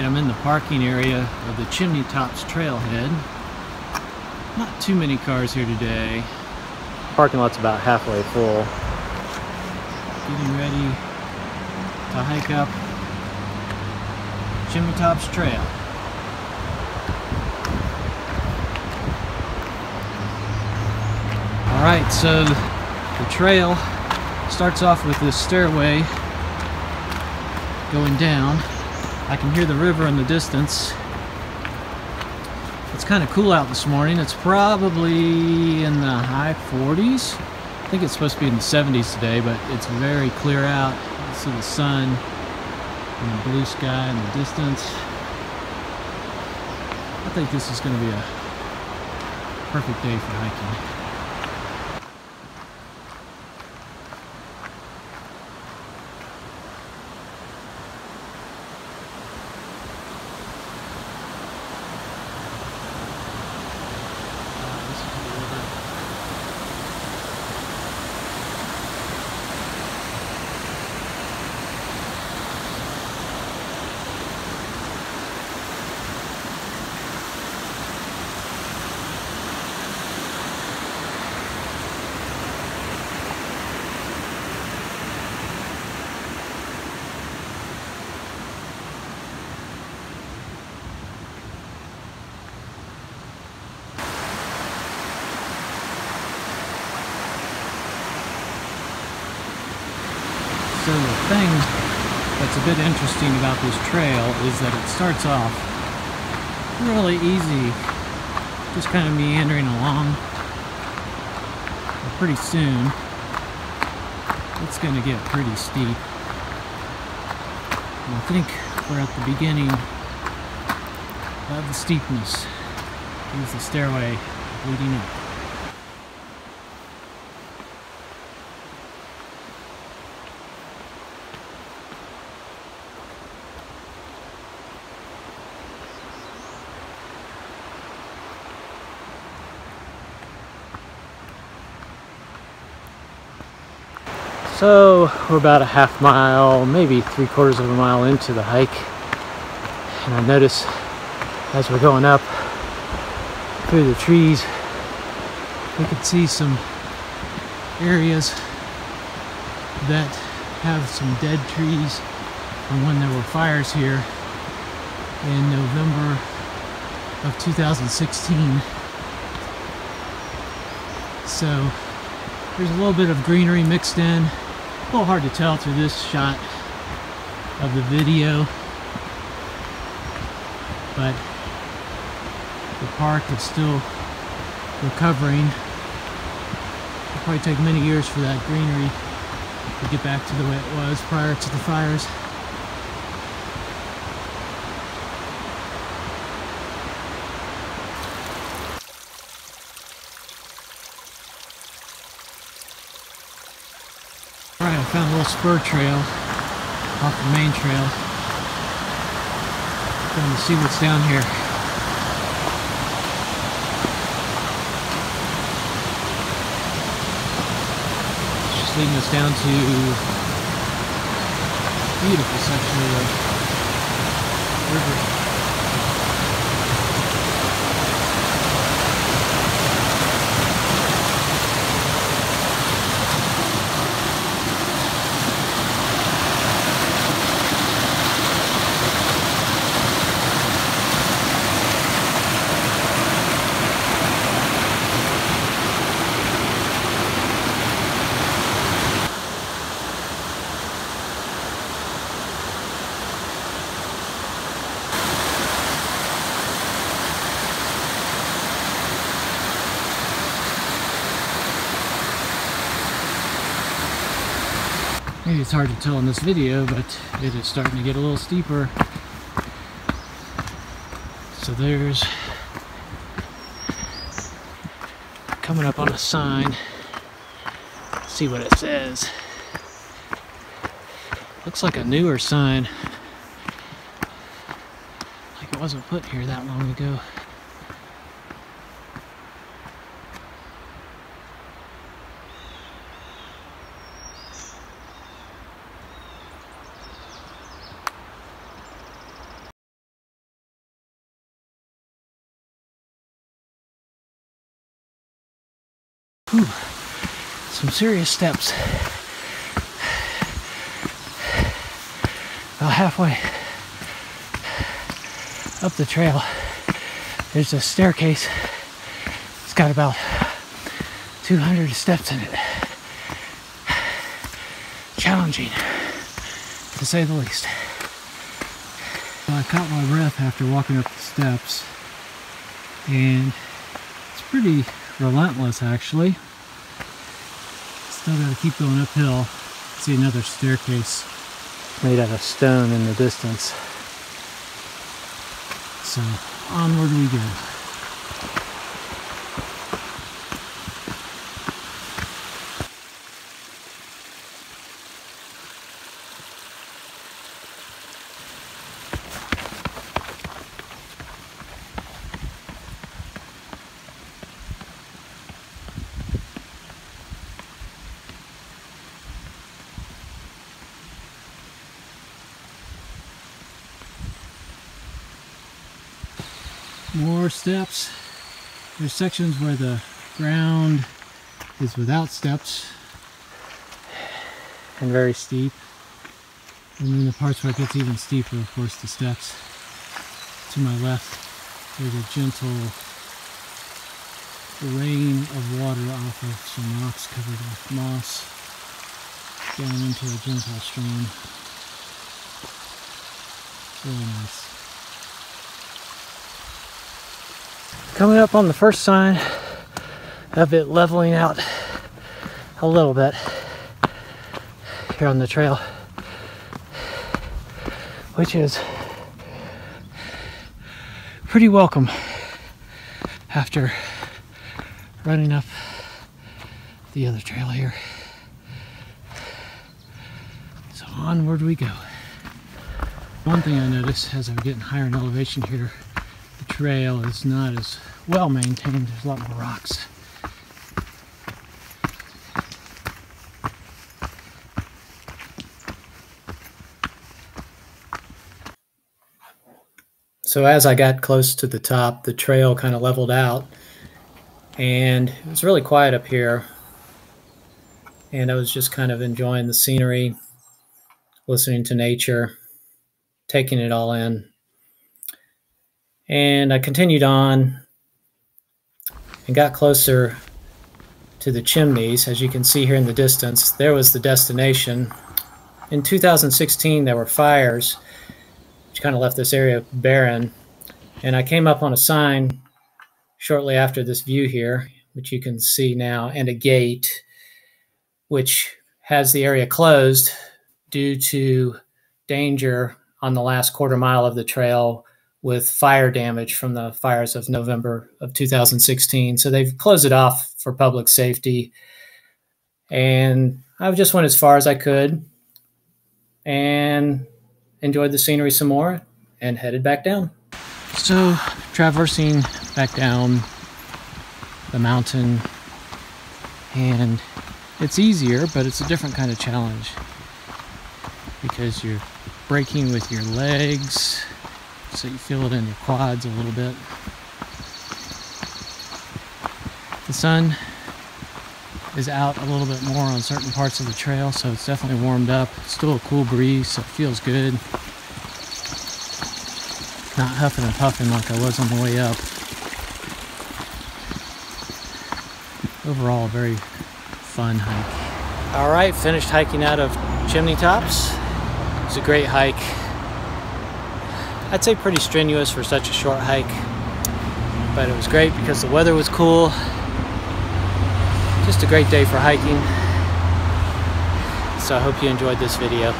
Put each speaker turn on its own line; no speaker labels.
Alright, I'm in the parking area of the Chimney Tops trailhead. Not too many cars here today. Parking lot's about halfway full. Getting ready to hike up Chimney Tops Trail. Alright, so the trail starts off with this stairway going down. I can hear the river in the distance. It's kind of cool out this morning. It's probably in the high 40s. I think it's supposed to be in the 70s today, but it's very clear out. You see the sun and the blue sky in the distance. I think this is going to be a perfect day for hiking. So the thing that's a bit interesting about this trail is that it starts off really easy, just kind of meandering along. And pretty soon, it's going to get pretty steep. And I think we're at the beginning of the steepness. Here's the stairway leading up. So we're about a half mile, maybe 3/4 of a mile into the hike, and I notice as we're going up through the trees, we can see some areas that have some dead trees from when there were fires here in November of 2016. So there's a little bit of greenery mixed in. A little hard to tell through this shot of the video, but the park is still recovering. It'll probably take many years for that greenery to get back to the way it was prior to the fires. Alright, I found a little spur trail off the main trail. Going to see what's down here. It's just leading us down to a beautiful section of the river. Maybe it's hard to tell in this video, but it is starting to get a little steeper. So there's coming up on a sign. Let's see what it says. Looks like a newer sign. Like it wasn't put here that long ago. some serious steps. About halfway up the trail, there's a staircase. It's got about 200 steps in it. Challenging, to say the least. Well, I caught my breath after walking up the steps, and it's pretty relentless actually. Still got to keep going uphill. See another staircase made out of stone in the distance. So onward we go. More steps. There's sections where the ground is without steps and very steep, and then the parts where it gets even steeper, of course, the steps. To my left, there's a gentle rain of water off of some rocks covered with moss down into a gentle stream. Really nice. Coming up on the first sign of it leveling out a little bit here on the trail, which is pretty welcome after running up the other trail here. So onward we go. One thing I noticed as I'm getting higher in elevation here, the trail is not as well maintained. There's a lot more rocks. So as I got close to the top, the trail kind of leveled out, and it was really quiet up here, and I was just kind of enjoying the scenery, listening to nature, taking it all in. And I continued on and got closer to the Chimneys. As you can see here in the distance, there was the destination. In 2016, there were fires, which kind of left this area barren. And I came up on a sign shortly after this view here, which you can see now, and a gate, which has the area closed due to danger on the last quarter mile of the trail with fire damage from the fires of November of 2016. So they've closed it off for public safety. And I just went as far as I could and enjoyed the scenery some more and headed back down. So traversing back down the mountain, and it's easier, but it's a different kind of challenge because you're braking with your legs, so you feel it in your quads a little bit. The sun is out a little bit more on certain parts of the trail, so it's definitely warmed up. It's still a cool breeze, so it feels good. Not huffing and puffing like I was on the way up. Overall, a very fun hike. All right, finished hiking out of Chimney Tops. It was a great hike. I'd say pretty strenuous for such a short hike, but it was great because the weather was cool. Just a great day for hiking. So I hope you enjoyed this video.